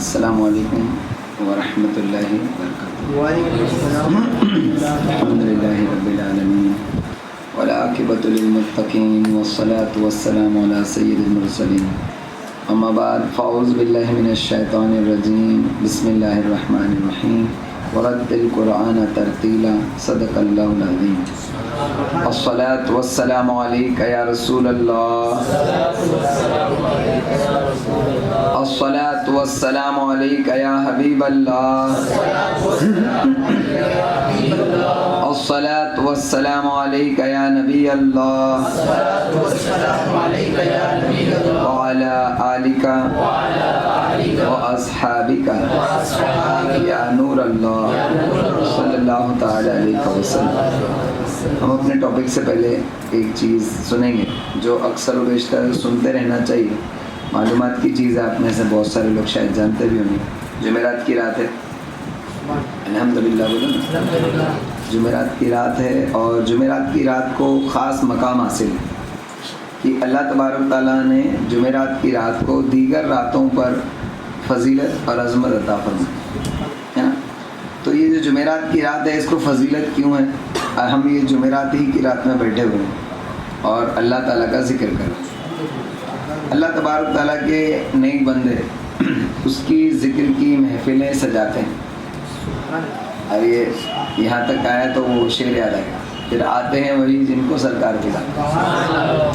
السلام علیکم ورحمۃ اللہ وبرکاتہ۔ وعلیکم السلام۔ الحمد للہ رب العالمین والعاقبۃ للمتقین والصلاۃ والسلام علی سید المرسلین، اما بعد فاعوذ باللہ من الشیطان الرجیم، بسم اللہ الرحمن الرحیم، ورتل القرآن ترتیلا، صدق اللہ العظیم۔ الصلاۃ والسلام علیک یا رسول اللہ، الصلاۃ والسلام علیک یا حبیب اللہ، الصلاۃ والسلام علیک یا نبی اللہ، وعلی آلک واصحابک یا نور اللہ صلی اللہ تعالی علیہ وسلم۔ ہم اپنے ٹاپک سے پہلے ایک چیز سنیں گے جو اکثر و بیشتر سنتے رہنا چاہیے، معلومات کی چیز ہے، آپ میں سے بہت سارے لوگ شاید جانتے بھی ہوں گے۔ جمعرات کی رات ہے، الحمدللہ بولو نا، جمعرات کی رات ہے، اور جمعرات کی رات کو خاص مقام حاصل ہے کہ اللہ تبارک تعالیٰ نے جمعرات کی رات کو دیگر راتوں پر فضیلت اور عظمت عطا فرمائی ہے نا۔ تو یہ جو جمعرات کی رات ہے اس کو فضیلت کیوں ہے؟ ہم یہ جمعرات ہی کی رات میں بیٹھے ہوئے ہیں اور اللہ تعالیٰ کا ذکر کر رہے ہیں۔ اللہ تبارک تعالیٰ کے نیک بندے اس کی ذکر کی محفلیں سجاتے ہیں، اور یہ یہاں تک آیا تو وہ شعر یاد آئے گا، پھر آتے ہیں وہی جن کو سرکار بلاتے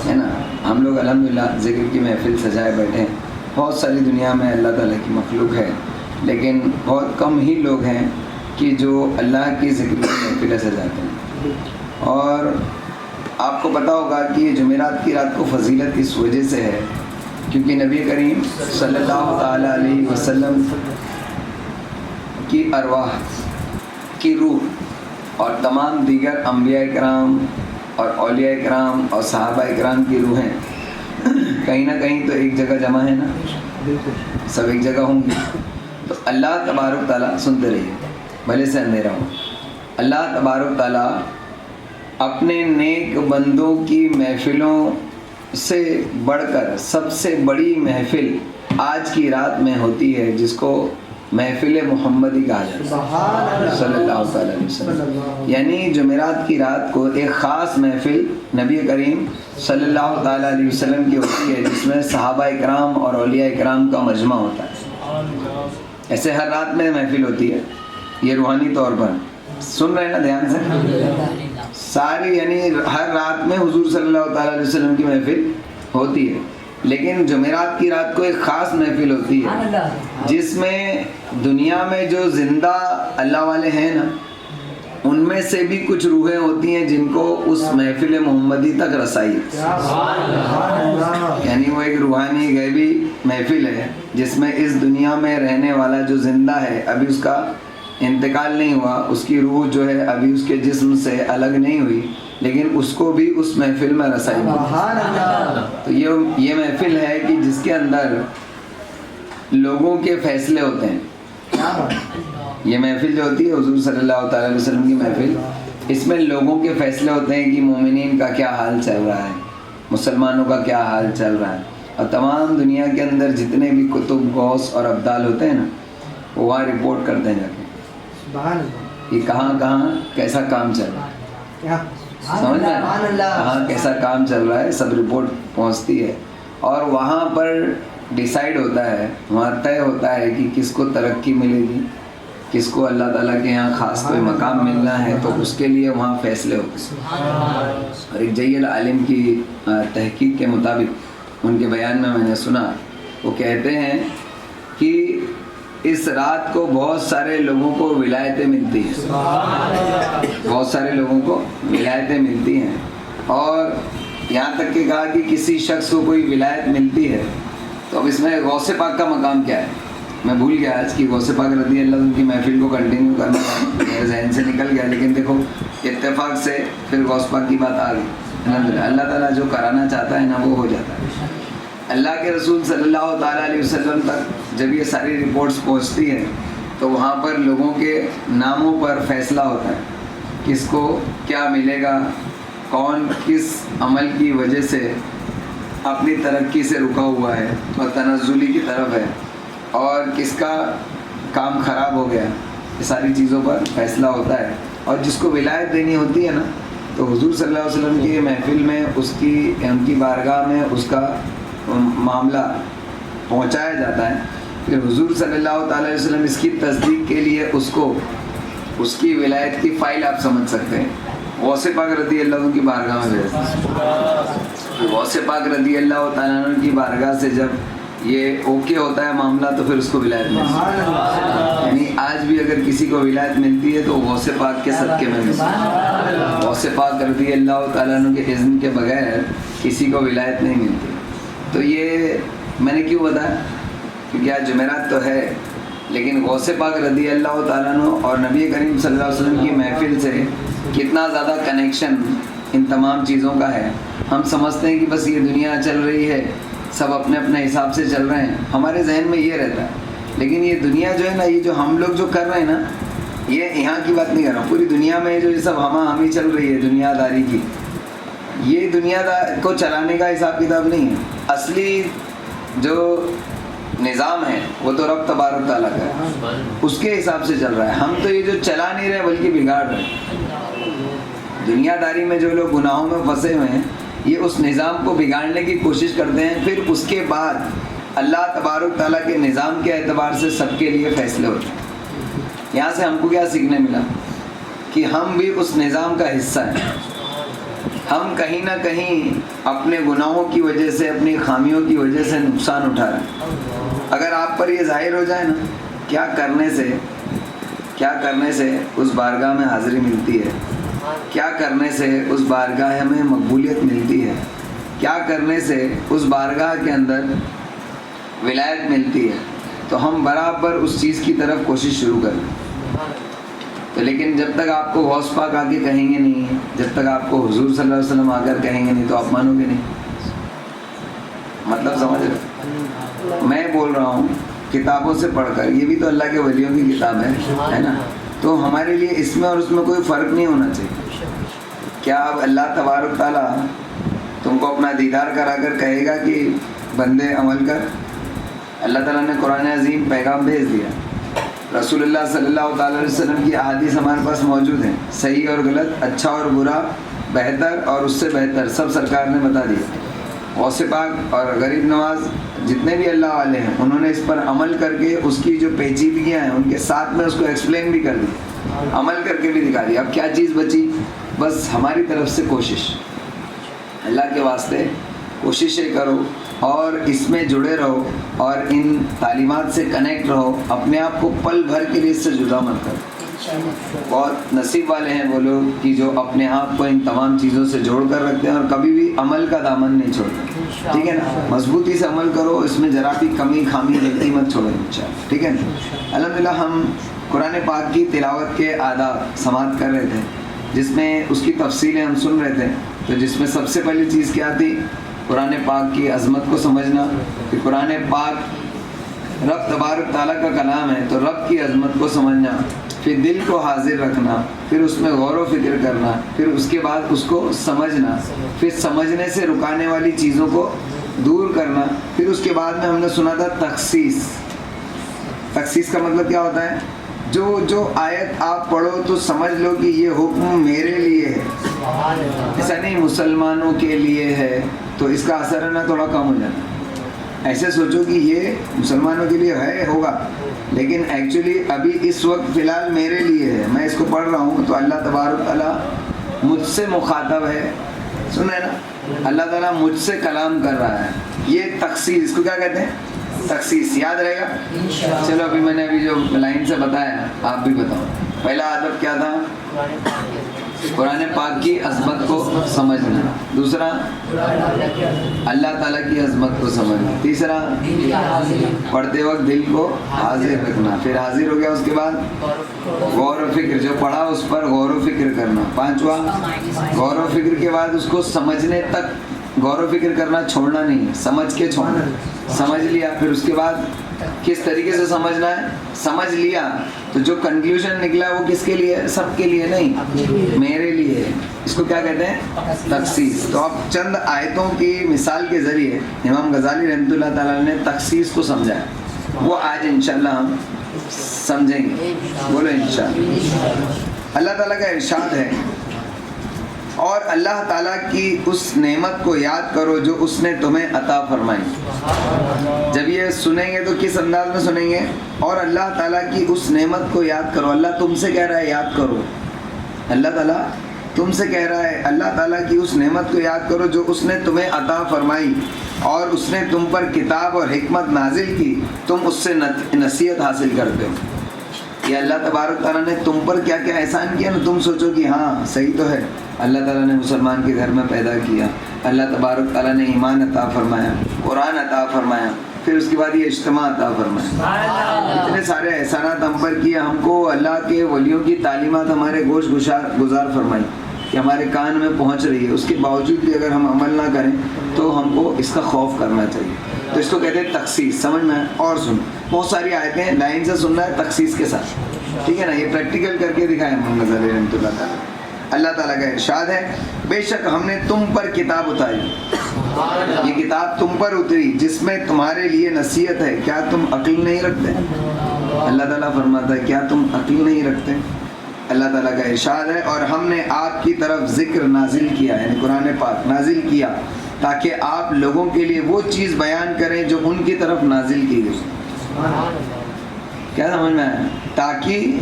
ہے نا۔ ہم لوگ الحمدللہ ذکر کی محفل سجائے بیٹھے ہیں۔ بہت ساری دنیا میں اللہ تعالیٰ کی مخلوق ہے، لیکن بہت کم ہی لوگ ہیں کہ جو اللہ کی ذکر کی محفلیں سجاتے ہیں۔ اور آپ کو پتہ ہوگا کہ یہ جمعرات کی رات کو فضیلت اس وجہ سے ہے کیونکہ نبی کریم صلی اللہ تعالیٰ علیہ وسلم کی ارواح کی روح اور تمام دیگر انبیاء کرام اور اولیاء کرام اور صحابہ کرام کی روحیں کہیں نہ کہیں تو ایک جگہ جمع ہے نا، سب ایک جگہ ہوں گی۔ تو اللہ تبارک تعالیٰ، سنتے رہیے بھلے سے اندھیرا ہو، اللہ تبارک تعالیٰ اپنے نیک بندوں کی محفلوں سے بڑھ کر سب سے بڑی محفل آج کی رات میں ہوتی ہے، جس کو محفل محمدی کہا جاتا ہے صلی اللہ تعالیٰ علیہ وسلم۔ یعنی جمعرات کی رات کو ایک خاص محفل نبی کریم صلی اللہ تعالیٰ علیہ وسلم کی ہوتی ہے، جس میں صحابہ اکرام اور اولیاء اکرام کا مجمع ہوتا ہے۔ ایسے ہر رات میں محفل ہوتی ہے، یہ روحانی طور پر سن رہے ہیں نا دھیان سے، ساری یعنی ہر رات میں حضور صلی اللہ تعالیٰ علیہ وسلم کی محفل ہوتی ہے، لیکن جمعرات کی رات کو ایک خاص محفل ہوتی ہے جس میں دنیا میں جو زندہ اللہ والے ہیں نا، ان میں سے بھی کچھ روحیں ہوتی ہیں جن کو اس محفل محمدی تک رسائی ہے۔ یعنی وہ ایک روحانی غیبی محفل ہے جس میں اس دنیا میں رہنے والا جو زندہ ہے، ابھی اس کا انتقال نہیں ہوا، اس کی روح جو ہے ابھی اس کے جسم سے الگ نہیں ہوئی، لیکن اس کو بھی اس محفل میں رسائی ہے۔ تو یہ محفل ہے کہ جس کے اندر لوگوں کے فیصلے ہوتے ہیں۔ یہ محفل جو ہوتی ہے حضور صلی اللہ تعالیٰ علیہ وسلم کی محفل، اس میں لوگوں کے فیصلے ہوتے ہیں کہ مومنین کا کیا حال چل رہا ہے، مسلمانوں کا کیا حال چل رہا ہے، اور تمام دنیا کے اندر جتنے بھی کتب، غوث اور ابدال ہوتے ہیں نا، وہ وہاں رپورٹ کرتے ہیں جا کے کہ کہاں کہاں کیسا کام چل رہا ہے، سمجھ میں کہاں کیسا کام چل رہا ہے، سب رپورٹ پہنچتی ہے، اور وہاں پر ڈیسائیڈ ہوتا ہے، وہاں طے ہوتا ہے کہ کس کو ترقی ملے گی، کس کو اللہ تعالیٰ کے یہاں خاص کوئی مقام ملنا ہے، تو اس کے لیے وہاں فیصلے ہوتے ہیں۔ اور ایک جلیل عالم کی تحقیق کے مطابق ان کے بیان میں نے سنا، وہ کہتے ہیں کہ اس رات کو بہت سارے لوگوں کو ولایتیں ملتی ہیں، بہت سارے لوگوں کو ولایتیں ملتی ہیں، اور یہاں تک کہ کہا کہ کسی شخص کو کوئی ولایت ملتی ہے تو اب اس میں غوث پاک کا مقام کیا ہے؟ میں بھول گیا آج کی غوث پاک رضی اللہ عنہ کی محفل کو کنٹینیو کرنا میرے ذہن سے نکل گیا، لیکن دیکھو اتفاق سے پھر غوث پاک کی بات آ گئی۔ الحمدللہ اللہ تعالیٰ جو کرانا چاہتا ہے نا وہ ہو جاتا ہے۔ اللہ کے رسول صلی اللہ تعالیٰ علیہ وسلم تک جب یہ ساری رپورٹس پہنچتی ہیں تو وہاں پر لوگوں کے ناموں پر فیصلہ ہوتا ہے، کس کو کیا ملے گا، کون کس عمل کی وجہ سے اپنی ترقی سے رکا ہوا ہے اور تنزلی کی طرف ہے، اور کس کا کام خراب ہو گیا، یہ ساری چیزوں پر فیصلہ ہوتا ہے. اور جس کو ولایت دینی ہوتی ہے نا، تو حضور صلی اللہ علیہ وسلم کی محفل میں ان کی بارگاہ میں اس کا معاملہ پہنچایا جاتا ہے. پھر حضور صلی اللہ تعالیٰ علیہ وسلم اس کی تصدیق کے لیے اس کی ولایت کی فائل آپ سمجھ سکتے ہیں، غوث پاک رضی اللہ عنہ کی بارگاہ میں بھیجتے ہیں. غوث پاک رضی اللہ تعالیٰ عنہ کی بارگاہ سے جب یہ اوکے ہوتا ہے معاملہ تو پھر اس کو ولایت ملتی ہے. یعنی آج بھی اگر کسی کو ولایت ملتی ہے تو غوث پاک کے صدقے میں ملتی ہے. غوث پاک رضی اللہ تعالیٰ عنہ کے اذن کے بغیر کسی کو ولایت نہیں ملتی. تو یہ میں نے کیوں بتایا؟ کیونکہ آج جمعرات تو ہے، لیکن غوث پاک رضی اللہ تعالیٰ عنہ اور نبی کریم صلی اللہ علیہ وسلم کی محفل سے کتنا زیادہ کنیکشن ان تمام چیزوں کا ہے. ہم سمجھتے ہیں کہ بس یہ دنیا چل رہی ہے، سب اپنے اپنے حساب سے چل رہے ہیں، ہمارے ذہن میں یہ رہتا ہے. لیکن یہ دنیا جو ہے نا، یہ جو ہم لوگ جو کر رہے ہیں نا، یہ یہاں کی بات نہیں کر رہا ہوں، پوری دنیا میں جو یہ سب ہمی چل رہی ہے دنیا داری کی، یہ دنیا کو چلانے کا حساب کتاب نہیں ہے. اصلی جو نظام ہے وہ تو رب تبارک تعالیٰ کا ہے، اس کے حساب سے چل رہا ہے. ہم تو یہ جو چلا نہیں رہے بلکہ بگاڑ رہے ہیں. دنیا داری میں جو لوگ گناہوں میں پھنسے ہوئے ہیں، یہ اس نظام کو بگاڑنے کی کوشش کرتے ہیں. پھر اس کے بعد اللہ تبارک تعالیٰ کے نظام کے اعتبار سے سب کے لیے فیصلے ہوتے ہیں. یہاں سے ہم کو کیا سیکھنے ملا؟ کہ ہم بھی اس نظام کا حصہ ہیں. ہم کہیں نہ کہیں اپنے گناہوں کی وجہ سے، اپنی خامیوں کی وجہ سے نقصان اٹھا رہے ہیں. اگر آپ پر یہ ظاہر ہو جائے نا، کیا کرنے سے اس بارگاہ میں حاضری ملتی ہے، کیا کرنے سے اس بارگاہ میں مقبولیت ملتی ہے، کیا کرنے سے اس بارگاہ کے اندر ولایت ملتی ہے، تو ہم برابر اس چیز کی طرف کوشش شروع کریں. تو لیکن جب تک آپ کو غوث پاک آ کے کہیں گے نہیں، جب تک آپ کو حضور صلی اللہ علیہ وسلم آ کر کہیں گے نہیں، تو آپ مانو گے نہیں. مطلب سمجھ رہے؟ میں بول رہا ہوں کتابوں سے پڑھ کر، یہ بھی تو اللہ کے ولیوں کی کتاب ہے نا. تو ہمارے لیے اس میں اور اس میں کوئی فرق نہیں ہونا چاہیے. کیا اب اللہ تبارک تعالیٰ تم کو اپنا دیدار کرا کر کہے گا کہ بندے عمل کر؟ اللہ تعالیٰ نے قرآن عظیم پیغام بھیج دیا، رسول اللہ صلی اللہ تعالیٰ علیہ وسلم کی احادیث ہمارے پاس موجود ہیں، صحیح اور غلط، اچھا اور برا، بہتر اور اس سے بہتر، سب سرکار نے بتا دیا. غوث پاک اور غریب نواز جتنے بھی اللہ والے ہیں، انہوں نے اس پر عمل کر کے اس کی جو پیچیدگیاں ہیں ان کے ساتھ میں اس کو ایکسپلین بھی کر دیا، عمل کر کے بھی دکھا دیا. اب کیا چیز بچی؟ بس ہماری طرف سے کوشش. اللہ کے واسطے کوششیں کرو اور اس میں جڑے رہو اور ان تعلیمات سے کنیکٹ رہو. اپنے آپ کو پل بھر کے لیے اس سے جدا مت کرو. بہت نصیب والے ہیں وہ لوگ کہ جو اپنے آپ کو ان تمام چیزوں سے جوڑ کر رکھتے ہیں اور کبھی بھی عمل کا دامن نہیں چھوڑتے. ٹھیک ہے نا؟ مضبوطی سے عمل کرو، اس میں ذرا بھی کمی خامی غلطی مت چھوڑو انشاءاللہ. ٹھیک ہے نا؟ الحمدللہ ہم قرآن پاک کی تلاوت کے آداب سماعت کر رہے تھے، جس میں اس کی تفصیلیں ہم سن رہے تھے. تو جس میں سب سے پہلی چیز کیا تھی؟ قرآن پاک کی عظمت کو سمجھنا، کہ قرآن پاک رب تبارک تعالیٰ کا کلام ہے، تو رب کی عظمت کو سمجھنا، پھر دل کو حاضر رکھنا، پھر اس میں غور و فکر کرنا، پھر اس کے بعد اس کو سمجھنا، پھر سمجھنے سے رکانے والی چیزوں کو دور کرنا. پھر اس کے بعد میں ہم نے سنا تھا تخصیص. تخصیص کا مطلب کیا ہوتا ہے؟ جو آیت آپ پڑھو تو سمجھ لو کہ یہ حکم میرے لیے ہے، ایسا نہیں مسلمانوں کے لیے ہے، تو اس کا اثر ہے نا تھوڑا کم ہو جاتا. ایسے سوچو کہ یہ مسلمانوں کے لیے ہے، ہوگا، لیکن ایکچولی ابھی اس وقت فی الحال میرے لیے ہے. میں اس کو پڑھ رہا ہوں تو اللہ تبارک تعالیٰ مجھ سے مخاطب ہے. سنیں نا، اللہ تعالیٰ مجھ سے کلام کر رہا ہے. یہ تخصیص، اس کو کیا کہتے ہیں؟ تخصیص. یاد رہے گا؟ چلو ابھی میں نے جو لائن سے بتایا آپ بھی بتاؤ. پہلا ادب کیا تھا؟ قرآن پاک کی عظمت کو سمجھنا. دوسرا اللہ تعالیٰ کی عظمت کو سمجھنا. تیسرا پڑھتے وقت دل کو حاضر رکھنا. پھر حاضر ہو گیا اس کے بعد غور و فکر، جو پڑھا اس پر غور و فکر کرنا. پانچواں غور و فکر کے بعد اس کو سمجھنے تک غور و فکر کرنا چھوڑنا نہیں، سمجھ کے چھوڑنا. سمجھ لیا، پھر اس کے بعد کس طریقے سے سمجھنا ہے، سمجھ لیا تو جو کنکلوژن نکلا وہ کس کے لیے؟ سب کے لیے نہیں، میرے لیے. اس کو کیا کہتے ہیں؟ تخصیص. تو اب چند آیتوں کی مثال کے ذریعے امام غزالی رحمۃ اللہ تعالیٰ نے تخصیص کو سمجھایا. وہ آج انشاءاللہ ہم سمجھیں گے. بولو انشاءاللہ. اللہ تعالیٰ کا ارشاد ہے اور اللہ تعالیٰ کی اس نعمت کو یاد کرو جو اس نے تمہیں عطا فرمائی. جب یہ سنیں گے تو کس انداز میں سنیں گے؟ اور اللہ تعالیٰ کی اس نعمت کو یاد کرو. اللہ تم سے کہہ رہا ہے یاد کرو. اللہ تعالیٰ تم سے کہہ رہا ہے اللہ تعالیٰ کی اس نعمت کو یاد کرو جو اس نے تمہیں عطا فرمائی اور اس نے تم پر کتاب اور حکمت نازل کی. تم اس سے نصیحت حاصل کرتے ہو. یہ اللہ تبارک تعالیٰ نے تم پر کیا کیا احسان کیا نا. تم سوچو کہ ہاں صحیح تو ہے, اللہ تعالیٰ نے مسلمان کے گھر میں پیدا کیا, اللہ تبارک تعالیٰ نے ایمان عطا فرمایا, قرآن عطا فرمایا, پھر اس کے بعد یہ اجتماع عطا فرمایا. اتنے سارے احسانات ہم پر کیے. ہم کو اللہ کے ولیوں کی تعلیمات ہمارے گوش گزار فرمائی کہ ہمارے کان میں پہنچ رہی ہے. اس کے باوجود بھی اگر ہم عمل نہ کریں تو ہم کو اس کا خوف کرنا چاہیے. تو اس کو کہتے ہیں تخصیص. سمجھ میں اور سن, بہت ساری آیتیں لائن سے سننا ہے تخصیص کے ساتھ, ٹھیک ہے نا. یہ پریکٹیکل کر کے دکھائے محمد علی رحمۃ اللہ تعالیٰ. اللہ تعالیٰ کا ارشاد ہے بے شک ہم نے تم پر کتاب اتاری. یہ کتاب تم پر اتری جس میں تمہارے لیے نصیحت ہے. کیا تم عقل نہیں رکھتے؟ اللہ تعالیٰ فرماتا ہے کیا تم عقل نہیں رکھتے؟ اللہ تعالیٰ کا ارشاد ہے اور ہم نے آپ کی طرف ذکر نازل کیا, یعنی قرآن پاک نازل کیا تاکہ آپ لوگوں کے لیے وہ چیز بیان کریں جو ان کی طرف نازل کی گئی. کیا سمجھ میں آیا؟ تاکہ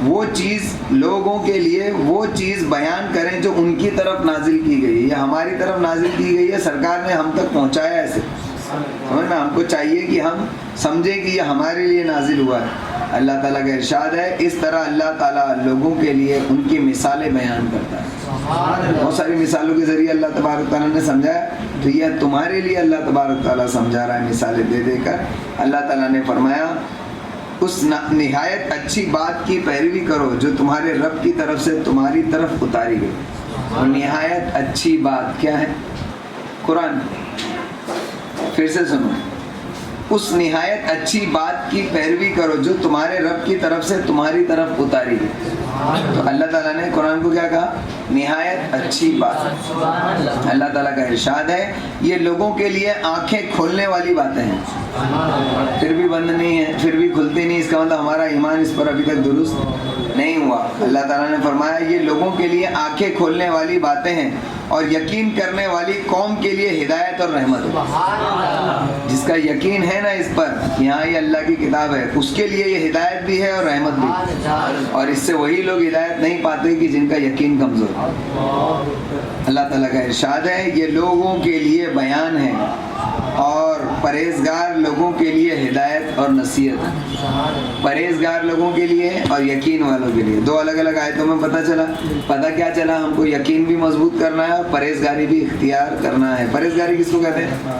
وہ چیز لوگوں کے لیے وہ چیز بیان کریں جو ان کی طرف نازل کی گئی ہے یا ہماری طرف نازل کی گئی ہے. سرکار نے ہم تک پہنچایا ایسے. سمجھ میں, ہم کو چاہیے کہ ہم سمجھیں کہ یہ ہمارے لیے نازل ہوا ہے. اللہ تعالیٰ کا ارشاد ہے اس طرح اللہ تعالیٰ لوگوں کے لیے ان کی مثالیں بیان کرتا ہے. بہت ساری مثالوں کے ذریعے اللہ تبارک تعالیٰ نے سمجھایا. تو یہ تمہارے لیے اللہ تبارک تعالیٰ سمجھا رہا ہے مثالیں دے دے کر. اللہ تعالیٰ نے فرمایا اس نہایت اچھی بات کی پیروی کرو جو تمہارے رب کی طرف سے تمہاری طرف اتاری گئی. اور نہایت اچھی بات کیا ہے؟ قرآن. پھر سے سنو, اس نہایت اچھی بات کی پیروی کرو جو تمہارے رب کی طرف سے تمہاری طرف اتاری گئی. تو اللہ تعالیٰ نے قرآن کو کیا کہا؟ نہایت اچھی بات. اللہ تعالیٰ کا ارشاد ہے یہ لوگوں کے لیے آنکھیں کھولنے والی باتیں ہیں. پھر بھی بند نہیں ہے, پھر بھی کھلتی نہیں. اس کا مطلب ہمارا ایمان اس پر ابھی تک درست نہیں ہوا. اللہ تعالیٰ نے فرمایا یہ لوگوں کے لیے آنکھیں کھولنے والی باتیں ہیں اور یقین کرنے والی قوم کے لیے ہدایت اور رحمت ہے. جس کا یقین ہے نا اس پر کہ ہاں یہ اللہ کی کتاب ہے, اس کے لیے یہ ہدایت بھی ہے اور رحمت بھی. اور اس سے وہی لوگ ہدایت نہیں پاتے کہ جن کا یقین کمزور ہے. اللہ تعالیٰ کا ارشاد ہے یہ لوگوں کے لیے بیان ہے اور پرہیزگار لوگوں کے لیے ہدایت اور نصیحت ہے. پرہیزگار لوگوں کے لیے اور یقین والوں کے لیے. دو الگ الگ آیتوں میں پتہ کیا چلا؟ ہم کو یقین بھی مضبوط کرنا ہے اور پرہیزگاری بھی اختیار کرنا ہے. پرہیزگاری کس کو کہتے ہیں؟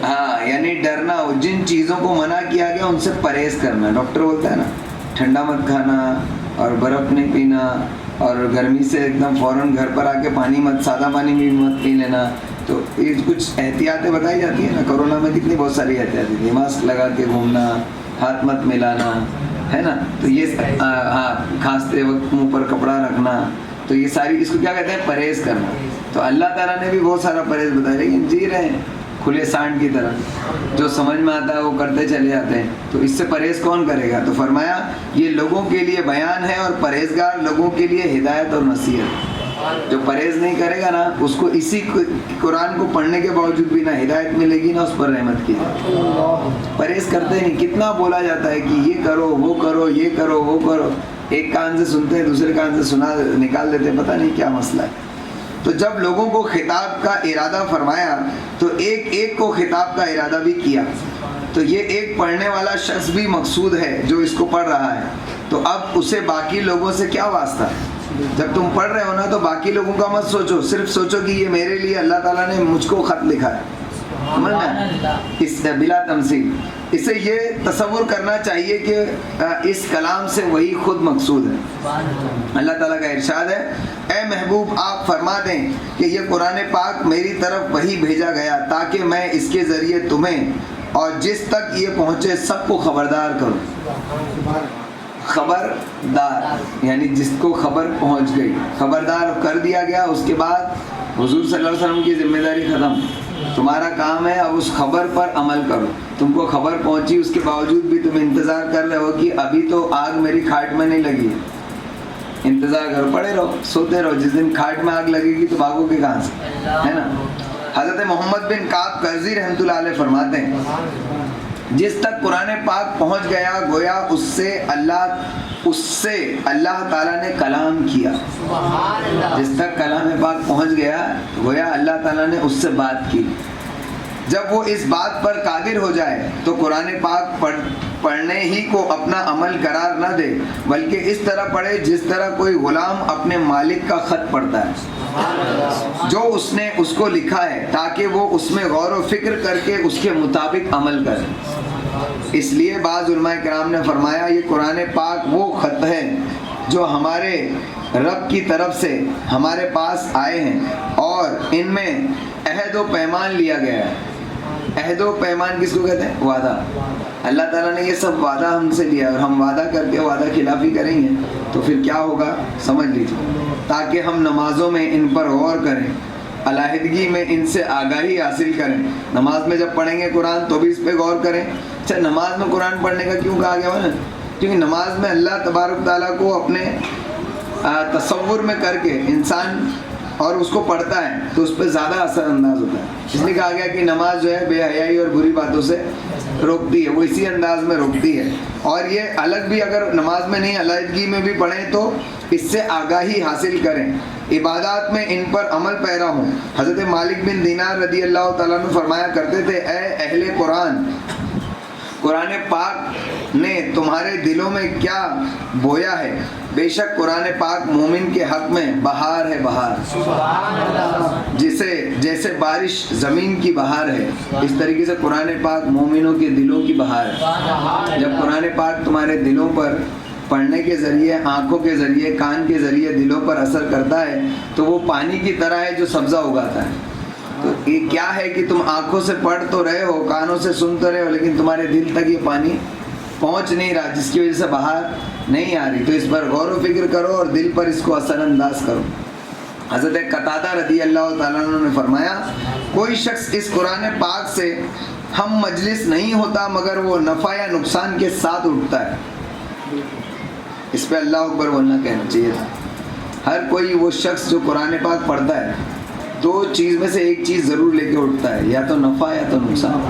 ہاں, یعنی ڈرنا ہو, جن چیزوں کو منع کیا گیا ان سے پرہیز کرنا. ڈاکٹر بولتا ہے نا ٹھنڈا مت کھانا اور برف نہیں پینا اور گرمی سے ایک دم فوراً گھر پر آ کے پانی مت, سادہ پانی بھی مت پی لینا. تو یہ کچھ احتیاطیں بتائی جاتی ہیں نا. کورونا میں کتنی بہت ساری احتیاطیں تھی. ماسک لگا کے گھومنا, ہاتھ مت ملانا, ہے نا. تو یہ ہاں, کھانستے وقت منہ پر کپڑا رکھنا. تو یہ ساری اس کو کیا کہتے ہیں؟ پرہیز کرنا. تو اللہ تعالیٰ نے بھی بہت سارا پرہیز بتایا, لیکن جی رہے ہیں کھلے سانڈ کی طرح, جو سمجھ میں آتا ہے وہ کرتے چلے جاتے ہیں. تو اس سے پرہیز کون کرے گا؟ تو فرمایا یہ لوگوں کے لیے بیان ہے اور پرہیزگار لوگوں کے لیے ہدایت اور نصیحت. جو پرہیز نہیں کرے گا نا اس کو اسی قرآن کو پڑھنے کے باوجود بھی نہ ہدایت ملے گی نہ اس پر رحمت کی جائے. پرہیز کرتے نہیں. کتنا بولا جاتا ہے کہ یہ کرو وہ کرو یہ کرو وہ کرو. ایک کان سے سنتے ہیں دوسرے کان سے نکال دیتے ہیں, پتہ نہیں کیا مسئلہ ہے. تو جب لوگوں کو خطاب کا ارادہ فرمایا تو ایک ایک کو خطاب کا ارادہ بھی کیا. تو یہ ایک پڑھنے والا شخص بھی مقصود ہے جو اس کو پڑھ رہا ہے. تو اب اسے باقی لوگوں سے کیا واسطہ ہے؟ جب تم پڑھ رہے ہو نا تو باقی لوگوں کا مت سوچو, صرف سوچو کہ یہ میرے لیے اللہ تعالیٰ نے مجھ کو خط لکھا ہے. اس بلا تمثیل اسے یہ تصور کرنا چاہیے کہ اس کلام سے وہی خود مقصود ہے. اللہ تعالیٰ کا ارشاد ہے اے محبوب آپ فرما دیں کہ یہ قرآن پاک میری طرف وہی بھیجا گیا تاکہ میں اس کے ذریعے تمہیں اور جس تک یہ پہنچے سب کو خبردار کروں. خبردار یعنی جس کو خبر پہنچ گئی, خبردار کر دیا گیا. اس کے بعد حضور صلی اللہ علیہ وسلم کی ذمہ داری ختم. تمہارا کام ہے اب اس خبر پر عمل کرو. تو تم کو خبر پہنچی اس کے باوجود بھی تم انتظار کر رہے ہو کہ ابھی تو آگ میری کھاٹ میں نہیں لگی ہے، انتظار کرو، پڑے رہو، سوتے رہو، جس دن کھاٹ میں آگ لگے گی تو بھاگو گے کہاں سے، ہے نا۔ حضرت محمد بن کعب قرظی رحمۃ اللہ علیہ فرماتے ہیں جس تک قرآن پاک پہنچ گیا گویا اس سے اللہ تعالیٰ نے کلام کیا، جس تک کلام پاک پہنچ گیا گویا اللہ تعالیٰ نے اس سے بات کی۔ جب وہ اس بات پر قادر ہو جائے تو قرآن پاک پڑھنے ہی کو اپنا عمل قرار نہ دے، بلکہ اس طرح پڑھے جس طرح کوئی غلام اپنے مالک کا خط پڑھتا ہے جو اس نے اس کو لکھا ہے، تاکہ وہ اس میں غور و فکر کر کے اس کے مطابق عمل کرے۔ اس لیے بعض علماء کرام نے فرمایا یہ قرآن پاک وہ خط ہے جو ہمارے رب کی طرف سے ہمارے پاس آئے ہیں اور ان میں عہد و پیمان لیا گیا ہے۔ عہد و پیمان کس کو کہتے ہیں؟ وعدہ۔ اللہ تعالیٰ نے یہ سب وعدہ ہم سے لیا اور ہم وعدہ کر کے وعدہ خلافی کریں گے تو پھر کیا ہوگا سمجھ لیجیے، تاکہ ہم نمازوں میں ان پر غور کریں، علیحدگی میں ان سے آگاہی حاصل کریں۔ نماز میں جب پڑھیں گے قرآن تو بھی اس پہ غور کریں۔ اچھا، نماز میں قرآن پڑھنے کا کیوں کہا گیا ہے نا؟ کیونکہ نماز میں اللہ تبارک تعالیٰ کو اپنے تصور میں کر کے انسان اور اس کو پڑھتا ہے تو اس پہ زیادہ اثر انداز ہوتا ہے۔ اس لیے کہا گیا کہ نماز جو ہے بے حیائی اور بری باتوں سے روکتی ہے، وہ اسی انداز میں روکتی ہے۔ اور یہ الگ بھی اگر نماز میں نہیں علیحدگی میں بھی پڑھیں تو اس سے آگاہی حاصل کریں، عبادات میں ان پر عمل پیرا ہوں۔ حضرت مالک بن دینار رضی اللہ تعالیٰ عنہ فرمایا کرتے تھے اے اہل قرآن، قرآن پاک نے تمہارے دلوں میں کیا بویا ہے، بے شک قرآن پاک مومن کے حق میں بہار ہے، بہار، جیسے بارش زمین کی بہار ہے، اس طریقے سے قرآن پاک مومنوں کے دلوں کی بہار ہے۔ جب قرآن پاک تمہارے دلوں پر پڑھنے کے ذریعے، آنکھوں کے ذریعے، کان کے ذریعے دلوں پر اثر کرتا ہے تو وہ پانی کی طرح ہے جو سبزہ اگاتا ہے۔ تو یہ کیا ہے کہ تم آنکھوں سے پڑھ تو رہے ہو، کانوں سے سن تو رہے ہو، لیکن تمہارے دل تک یہ پانی پہنچ نہیں رہا، جس کی وجہ سے باہر نہیں آ رہی۔ تو اس پر غور و فکر کرو اور دل پر اس کو اثر انداز کرو۔ حضرت قتادہ رضی اللہ تعالیٰ عنہ نے فرمایا کوئی شخص اس قرآن پاک سے ہم مجلس نہیں ہوتا مگر وہ نفع یا نقصان کے ساتھ اٹھتا ہے۔ اس پہ اللہ اکبر بولنا کہنا چاہیے تھا۔ ہر کوئی وہ شخص جو قرآن پاک پڑھتا ہے دو چیز میں سے ایک چیز ضرور لے کے اٹھتا ہے، یا تو نفع یا تو نقصان۔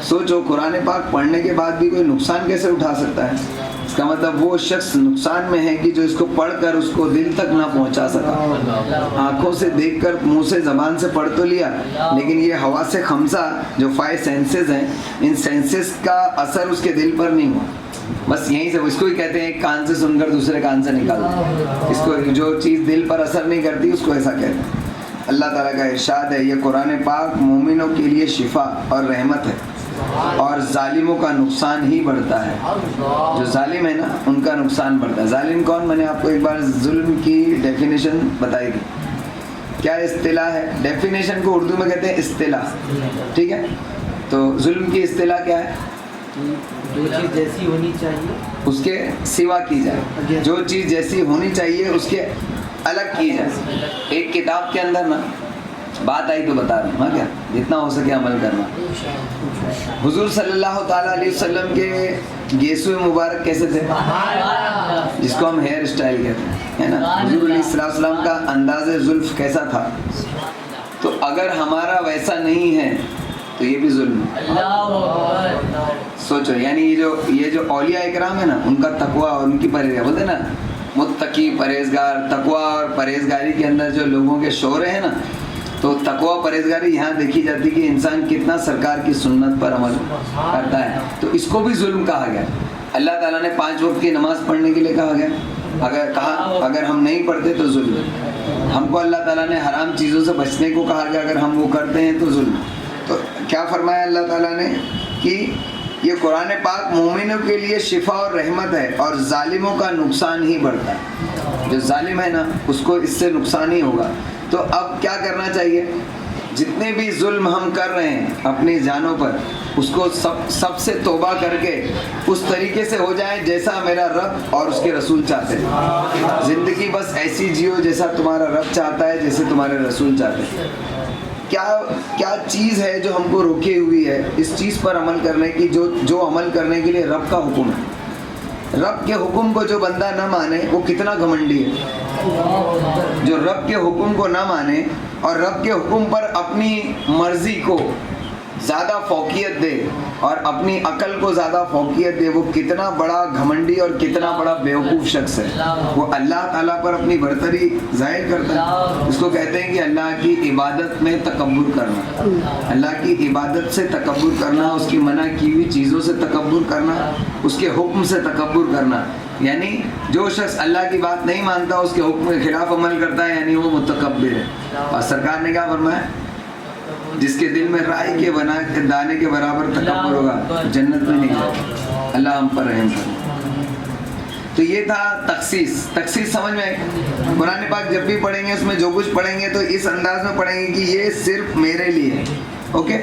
سوچو قرآن پاک پڑھنے کے بعد بھی کوئی نقصان کیسے اٹھا سکتا ہے؟ اس کا مطلب وہ شخص نقصان میں ہے کہ جو اس کو پڑھ کر اس کو دل تک نہ پہنچا سکا۔ آنکھوں سے دیکھ کر، منہ سے، زبان سے پڑھ تو لیا، لیکن یہ حواس خمسہ جو 5 سینسز ہیں، ان سینسز کا اثر اس کے دل پر نہیں ہوا۔ بس یہیں سے اس کو ہی کہتے ہیں ایک کان سے سن کر دوسرے کان سے نکالتے، اس کو جو چیز دل پر اثر نہیں کرتی اس کو ایسا کہتے ہیں۔ اللہ تعالیٰ کا ارشاد ہے یہ قرآن پاک مومنوں کے لیے شفا اور رحمت ہے اور ظالموں کا نقصان ہی بڑھتا ہے۔ جو ظالم ہے نا ان کا نقصان بڑھتا ہے۔ ظالم کون؟ میں نے آپ کو ایک بار ظلم کی ڈیفینیشن بتائی تھی، کیا اصطلاح ہے؟ ڈیفینیشن کو اردو میں کہتے ہیں اصطلاح، ٹھیک ہے؟ تو ظلم کی اصطلاح کیا ہے؟ جو چیز جیسی ہونی چاہیے اس کے سوا کی جائے، جو چیز جیسی ہونی چاہیے اس کے الگ کی جائے۔ ایک کتاب کے اندر نا بات آئی تو بتا رہا ہوں، ہاں کیا جتنا ہو سکے عمل کرنا۔ حضور صلی اللہ تعالیٰ علیہ وسلم کے گیسوئے مبارک کیسے تھے؟ جس کو ہم ہیئر اسٹائل کہتے ہیں، ہے نا؟ حضور علیہ السلام کا انداز زلف کیسا تھا؟ تو اگر ہمارا ویسا نہیں ہے تو یہ بھی ظلم ہے۔ سوچو، یعنی یہ جو اولیاء اکرام ہے نا ان کا تقویٰ اور ان کی پرہیزگاری، بولتے ہیں نا متقی، پرہیزگار، تقویٰ اور پرہیزگاری کے اندر جو لوگوں کے شعرے ہیں نا، تو تقویٰ پرہیزگاری یہاں دیکھی جاتی کہ انسان کتنا سرکار کی سنت پر عمل کرتا ہے، تو اس کو بھی ظلم کہا گیا۔ اللہ تعالیٰ نے 5 وقت کی نماز پڑھنے کے لیے کہا گیا، اگر ہم نہیں پڑھتے تو ظلم۔ ہم کو اللہ تعالیٰ نے حرام چیزوں سے بچنے کو کہا گیا، اگر ہم وہ کرتے ہیں تو ظلم۔ تو کیا فرمایا اللہ تعالیٰ نے کہ یہ قرآن پاک مومنوں کے لیے شفا اور رحمت ہے اور ظالموں کا نقصان ہی بڑھتا ہے۔ جو ظالم ہے نا اس کو اس سے نقصان ہی ہوگا۔ تو اب کیا کرنا چاہیے؟ جتنے بھی ظلم ہم کر رہے ہیں اپنی جانوں پر اس کو سب سے توبہ کر کے اس طریقے سے ہو جائے جیسا میرا رب اور اس کے رسول چاہتے ہیں۔ زندگی بس ایسی جیو جیسا تمہارا رب چاہتا ہے، جیسے تمہارے رسول چاہتے ہیں۔ کیا چیز ہے جو ہم کو روکے ہوئی ہے اس چیز پر عمل کرنے کی، جو عمل کرنے کے لیے رب کا حکم ہے. رب کے حکم کو جو بندہ نہ مانے وہ کتنا گھمنڈی ہے. جو رب کے حکم کو نہ مانے اور رب کے حکم پر اپنی مرضی کو زیادہ فوقیت دے اور اپنی عقل کو زیادہ فوقیت دے، وہ کتنا بڑا گھمنڈی اور کتنا بڑا بیوقوف شخص ہے. وہ اللہ تعالیٰ پر اپنی برتری ظاہر کرتا ہے. اس کو کہتے ہیں کہ اللہ کی عبادت میں تکبر کرنا، اللہ کی عبادت سے تکبر کرنا، اس کی منع کی ہوئی چیزوں سے تکبر کرنا، اس کے حکم سے تکبر کرنا. یعنی جو شخص اللہ کی بات نہیں مانتا اس کے حکم کے خلاف عمل کرتا ہے، یعنی وہ متکبر ہے. اور سرکار نے کیا فرمایا؟ جس کے دل میں رائے کے دانے کے برابر تکبر ہوگا جنت میں نہیں جائے گا. اللہ ہم پر رحم کرے. تو یہ تھا تخصیص سمجھ میں. قرآن پاک جب بھی پڑھیں گے اس میں جو کچھ پڑھیں گے تو اس انداز میں پڑھیں گے کہ یہ صرف میرے لیے ہے. اوکے.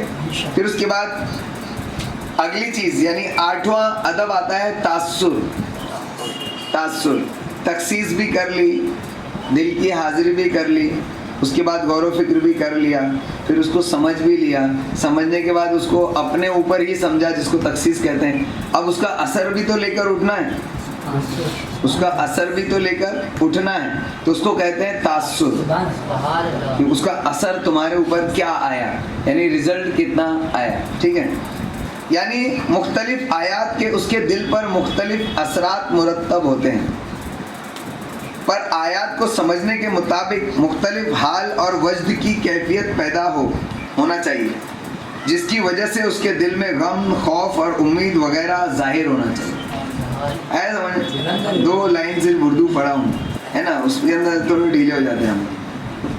پھر اس کے بعد اگلی چیز یعنی 8واں ادب آتا ہے تاثر. تخصیص بھی کر لی، دل کی حاضری بھی کر لی، اس کے بعد غور و فکر بھی کر لیا، پھر اس کو سمجھ بھی لیا. سمجھنے کے بعد اس کو اپنے اوپر ہی سمجھا جس کو تخصیص کہتے ہیں. اب اس کا اثر بھی تو لے کر اٹھنا ہے، اس کا اثر بھی تو لے کر اٹھنا ہے. تو اس کو کہتے ہیں تاثر، کہ اس کا اثر تمہارے اوپر کیا آیا، یعنی رزلٹ کتنا آیا. ٹھیک ہے. یعنی مختلف آیات کے اس کے دل پر مختلف اثرات مرتب ہوتے ہیں، پر آیات کو سمجھنے کے مطابق مختلف حال اور وجد کی کیفیت پیدا ہونا چاہیے، جس کی وجہ سے اس کے دل میں غم، خوف اور امید وغیرہ ظاہر ہونا چاہیے. ہے سمجھ؟ 2 لائن صرف اردو پڑھا ہوں ہے نا، اس کے اندر تھوڑے ڈھیلے ہو جاتے ہیں ہم.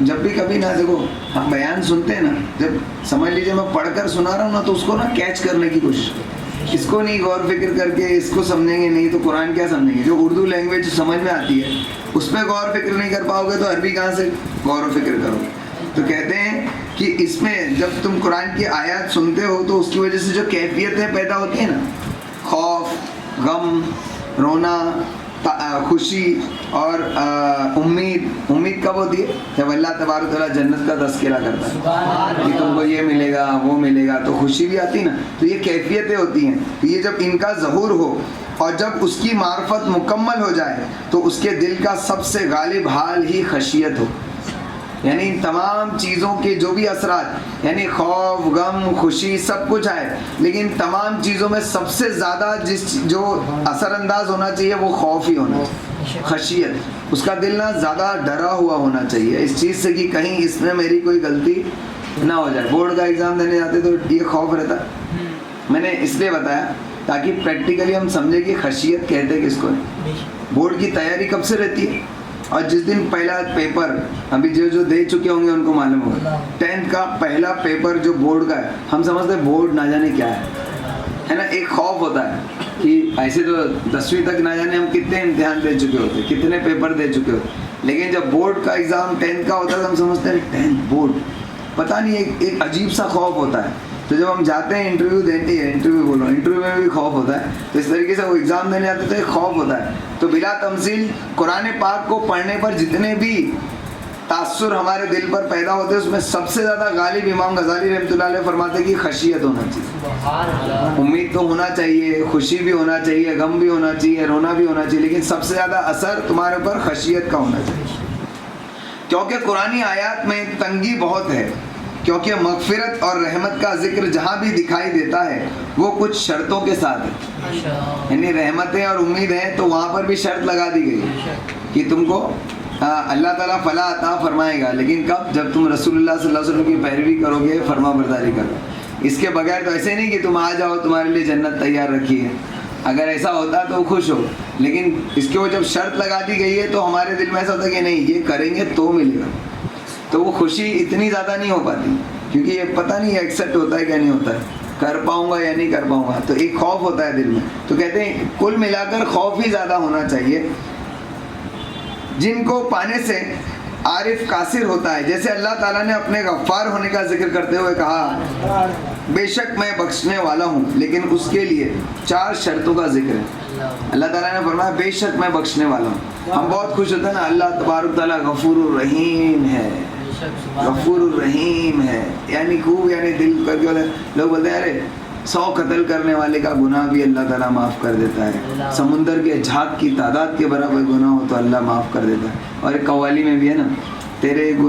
جب بھی کبھی نا دیکھو ہم بیان سنتے ہیں نا، جب سمجھ لیجیے میں پڑھ کر سنا رہا ہوں نا تو اس کو نا کیچ کرنے کی کوشش کریں. اس کو نہیں غور فکر کر کے اس کو سمجھیں گے نہیں تو قرآن کیا سمجھیں گے. جو اردو لینگویج سمجھ میں آتی ہے اس پہ غور فکر نہیں کر پاؤ گے تو عربی کہاں سے غور و فکر کرو گے. تو کہتے ہیں کہ اس میں جب تم قرآن کی آیات سنتے ہو تو اس کی وجہ سے جو کیفیتیں پیدا ہوتی ہیں نا، خوف، غم، رونا، خوشی اور امید کب ہوتی ہے؟ جب اللہ تبارک و تعالیٰ جنت کا تذکرہ کرتا ہے کہ تم کو یہ ملے گا وہ ملے گا، تو خوشی بھی آتی نا. تو یہ کیفیتیں ہوتی ہیں. تو یہ جب ان کا ظہور ہو اور جب اس کی معرفت مکمل ہو جائے تو اس کے دل کا سب سے غالب حال ہی خشیت ہو. یعنی تمام چیزوں کے جو بھی اثرات، یعنی خوف، غم، خوشی سب کچھ آئے، لیکن تمام چیزوں میں سب سے زیادہ جو اثر انداز ہونا چاہیے وہ خوف ہی ہونا چاہیے، خشیت. اس کا دل نہ زیادہ ڈرا ہوا ہونا چاہیے اس چیز سے کہ کہیں اس میں میری کوئی غلطی نہ ہو جائے. بورڈ کا ایگزام دینے جاتے تو یہ خوف رہتا. میں نے اس لیے بتایا تاکہ پریکٹیکلی ہم سمجھیں کہ خشیت کہتے کس کو ہے. بورڈ کی تیاری کب سے رہتی ہے؟ اور جس دن پہلا پیپر، ابھی جو دے چکے ہوں گے ان کو معلوم ہوگا، 10th کا پہلا پیپر جو بورڈ کا ہے، ہم سمجھتے ہیں بورڈ نہ جانے کیا ہے نا. ایک خوف ہوتا ہے کہ ایسے تو 10ویں تک نہ جانے ہم کتنے امتحان دے چکے ہوتے، کتنے پیپر دے چکے ہوتے، لیکن جب بورڈ کا ایگزام 10th کا ہوتا ہے تو ہم سمجھتے ہیں 10th بورڈ، پتہ نہیں ایک عجیب سا خوف ہوتا ہے. تو جب ہم جاتے ہیں انٹرویو میں بھی خوف ہوتا ہے. تو اس طریقے سے وہ ایگزام دینے آتے تو ایک خوف ہوتا ہے. تو بلا تمثیل قرآن پاک کو پڑھنے پر جتنے بھی تاثر ہمارے دل پر پیدا ہوتے ہیں اس میں سب سے زیادہ غالب امام غزالی رحمۃ اللہ علیہ فرماتے ہیں کہ خشیت ہونا چاہیے. امید تو ہونا چاہیے، خوشی بھی ہونا چاہیے، غم بھی ہونا چاہیے، رونا بھی ہونا چاہیے، لیکن سب سے زیادہ اثر تمہارے اوپر خشیت کا ہونا چاہیے. کیونکہ قرآنی آیات میں تنگی بہت ہے، کیونکہ مغفرت اور رحمت کا ذکر جہاں بھی دکھائی دیتا ہے وہ کچھ شرطوں کے ساتھ ہے. یعنی رحمتیں اور امید ہیں تو وہاں پر بھی شرط لگا دی گئی کہ تم کو اللہ تعالیٰ فلاح عطا فرمائے گا، لیکن کب؟ جب تم رسول اللہ صلی اللہ علیہ وسلم کی پیروی کرو گے، فرما برداری کرو. اس کے بغیر تو ایسے نہیں کہ تم آ جاؤ تمہارے لیے جنت تیار رکھی ہے. اگر ایسا ہوتا تو خوش ہو، لیکن اس کے وہ جب شرط لگا دی گئی ہے تو ہمارے دل میں ایسا ہوتا ہے کہ نہیں یہ کریں گے تو ملے گا. تو وہ خوشی اتنی زیادہ نہیں ہو پاتی کیونکہ یہ پتہ نہیں ایکسیپٹ ہوتا ہے کیا نہیں ہوتا ہے، کر پاؤں گا یا نہیں کر پاؤں گا. تو ایک خوف ہوتا ہے دل میں. تو کہتے ہیں کل ملا کر خوف ہی زیادہ ہونا چاہیے، جن کو پانے سے عارف قاصر ہوتا ہے. جیسے اللہ تعالیٰ نے اپنے غفار ہونے کا ذکر کرتے ہوئے کہا بے شک میں بخشنے والا ہوں، لیکن اس کے لیے 4 شرطوں کا ذکر ہے. اللہ تعالیٰ نے فرمایا بے شک میں بخشنے والا ہوں. ہم بہت خوش ہوتے ہیں نا، اللہ تبارک تعالیٰ غفور الرحیم ہے، غفور الرحیم ہے. یعنی خوب یعنی دل کر کے لوگ بولتے ہیں ارے 100 قتل کرنے والے کا گناہ بھی اللہ تعالیٰ معاف کر دیتا ہے, سمندر کے جھاگ کی تعداد کے برابر گناہ ہو تو اللہ معاف کر دیتا ہے. اور ایک قوالی میں بھی ہے نا,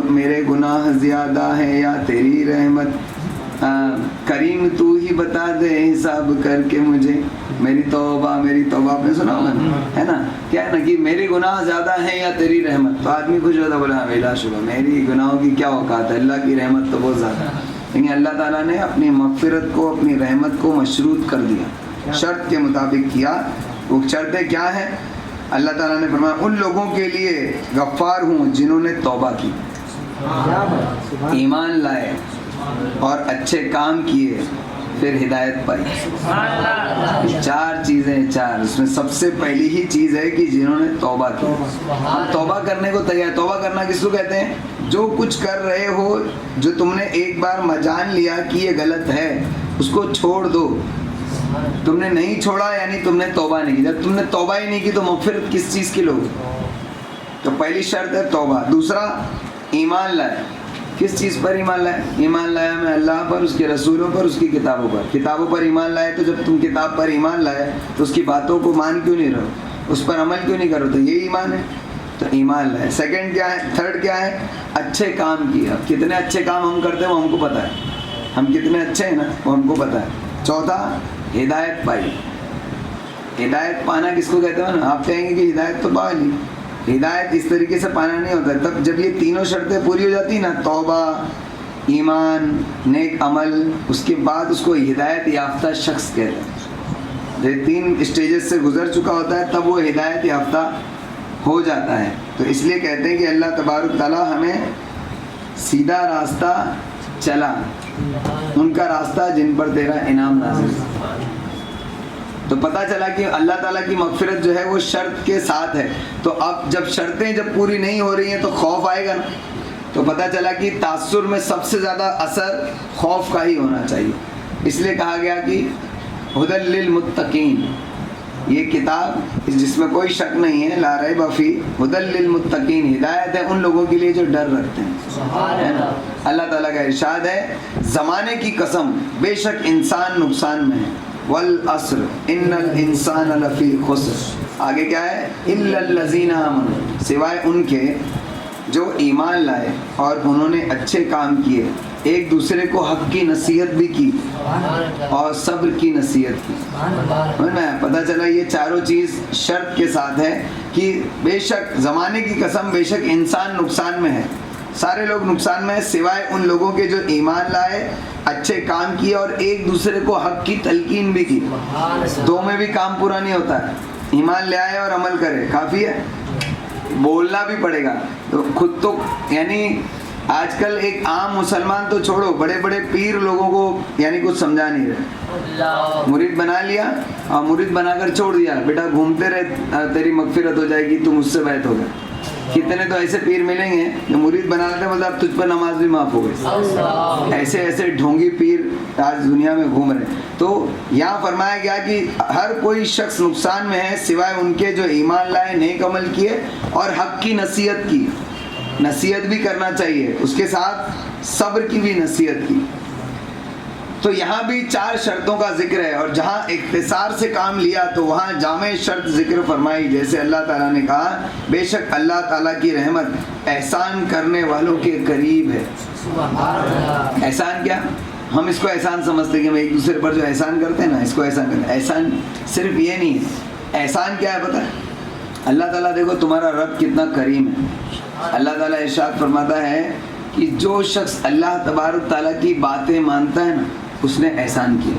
میرے گناہ زیادہ ہے یا تیری رحمت, کریم تو ہی بتا دے حساب کر کے مجھے, میری توبہ آپ نے سنا ہوگا ہے نا, کیا ہے نا کہ میرے گناہ زیادہ ہیں یا تیری رحمت, تو آدمی خوش ہوتا بولا بلا شبہ میری گناہوں کی کیا اوقات ہے, اللہ کی رحمت تو بہت زیادہ ہے. لیکن اللہ تعالیٰ نے اپنی مغفرت کو, اپنی رحمت کو مشروط کر دیا, شرط کے مطابق کیا. وہ شرطیں کیا ہیں؟ اللہ تعالیٰ نے فرمایا ان لوگوں کے لیے غفار ہوں جنہوں نے توبہ کی, ایمان لائے اور اچھے کام کیے, پھر ہدایت پائی. 4 چیزیں, 4. اس میں سب سے پہلی ہی چیز ہے کہ جنہوں نے توبہ کی. ہم توبہ کرنے کو تیار. توبہ کرنا کس کو کہتے ہیں؟ جو کچھ کر رہے ہو, جو تم نے ایک بار جان لیا کہ یہ غلط ہے, اس کو چھوڑ دو. تم نے نہیں چھوڑا یعنی تم نے توبہ نہیں کی. جب تم نے توبہ ہی نہیں کی تو مغفرت کس چیز کی لوگ؟ تو پہلی شرط ہے توبہ. دوسرا ایمان لائے. کس چیز پر ایمان لائے؟ ایمان لایا میں اللہ پر, اس کے رسولوں پر, اس کی کتابوں پر. کتابوں پر ایمان لائے تو جب تم کتاب پر ایمان لائے تو اس کی باتوں کو مان کیوں نہیں رہو, اس پر عمل کیوں نہیں کرو؟ تو یہی ایمان ہے. تو ایمان لائے. سیکنڈ کیا ہے؟ تھرڈ کیا ہے؟ اچھے کام کیے. اب کتنے اچھے کام ہم کرتے ہیں وہ ہم کو پتہ ہے, ہم کتنے اچھے ہیں نا وہ ہم کو پتہ ہے. چوتھا ہدایت پائی. ہدایت پانا کس کو کہتے ہیں نا؟ آپ کہیں گے کہ ہدایت تو پا لی. ہدایت اس طریقے سے پانا نہیں ہوتا. تب جب یہ تینوں شرطیں پوری ہو جاتی نا, توبہ, ایمان, نیک عمل, اس کے بعد اس کو ہدایت یافتہ شخص کہتے ہیں. یہ 3 اسٹیجز سے گزر چکا ہوتا ہے تب وہ ہدایت یافتہ ہو جاتا ہے. تو اس لیے کہتے ہیں کہ اللہ تبارک تعالیٰ ہمیں سیدھا راستہ چلا, ان کا راستہ جن پر تیرا انعام نازل. تو پتہ چلا کہ اللہ تعالیٰ کی مغفرت جو ہے وہ شرط کے ساتھ ہے. تو اب جب شرطیں جب پوری نہیں ہو رہی ہیں تو خوف آئے گا نا. تو پتہ چلا کہ تاثر میں سب سے زیادہ اثر خوف کا ہی ہونا چاہیے. اس لیے کہا گیا کہ ہدی للمتقین, یہ کتاب جس میں کوئی شک نہیں ہے, لا ریب فیہ, ہدی للمتقین, ہدایت ہے ان لوگوں کے لیے جو ڈر رکھتے ہیں. اللہ تعالیٰ کا ارشاد ہے زمانے کی قسم بے شک انسان نقصان میں ہے, والعصر ان الانسان لفی خسر. آگے کیا ہے؟ الا الذین آمنوا, سوائے ان کے جو ایمان لائے اور انہوں نے اچھے کام کیے, ایک دوسرے کو حق کی نصیحت بھی کی اور صبر کی نصیحت کی. پتہ چلا یہ چاروں چیز شرط کے ساتھ ہے کہ بے شک زمانے کی قسم بے شک انسان نقصان میں ہے, سارے لوگ نقصان میں ہیں سوائے ان لوگوں کے جو ایمان لائے, اچھے کام کیے اور ایک دوسرے کو حق کی تلقین بھی کی. 2 میں بھی کام پورا نہیں ہوتا ہے. ایمان لے آئے اور عمل کرے کافی ہے, بولنا بھی پڑے گا. تو خود تو یعنی آج کل ایک عام مسلمان تو چھوڑو, بڑے بڑے پیر لوگوں کو یعنی کچھ سمجھا نہیں رہے. مرید بنا لیا اور مرید بنا کر چھوڑ دیا, بیٹا گھومتے رہے تیری مغفرت ہو جائے گی, تم اس سے بیعت ہو گئے. کتنے تو ایسے پیر ملیں گے جو مرید بنا لیتے ہیں, مطلب اب تجھ پر نماز بھی معاف ہو گئی. ایسے ایسے ڈھونگی پیر آج دنیا میں گھوم رہے ہیں. تو یہاں فرمایا گیا کہ ہر کوئی شخص نقصان میں ہے سوائے ان کے جو ایمان لائے, نیک عمل کیے اور حق کی نصیحت کی. نصیحت بھی کرنا چاہیے, اس کے ساتھ صبر کی بھی نصیحت کی. تو یہاں بھی 4 شرطوں کا ذکر ہے, اور جہاں اختصار سے کام لیا تو وہاں جامع شرط ذکر فرمائی. جیسے اللہ تعالیٰ نے کہا بے شک اللہ تعالیٰ کی رحمت احسان کرنے والوں کے قریب ہے. احسان کیا؟ ہم اس کو احسان سمجھتے ہیں کہ ہم ایک دوسرے پر جو احسان کرتے ہیں نا, اس کو احسان کرتے ہیں. احسان صرف یہ نہیں ہے. احسان کیا ہے پتہ ہے؟ اللہ تعالیٰ دیکھو تمہارا رب کتنا کریم ہے. اللہ تعالیٰ ارشاد فرماتا ہے کہ جو شخص اللہ تبارک تعالیٰ کی باتیں مانتا ہے نا, اس نے احسان کیا.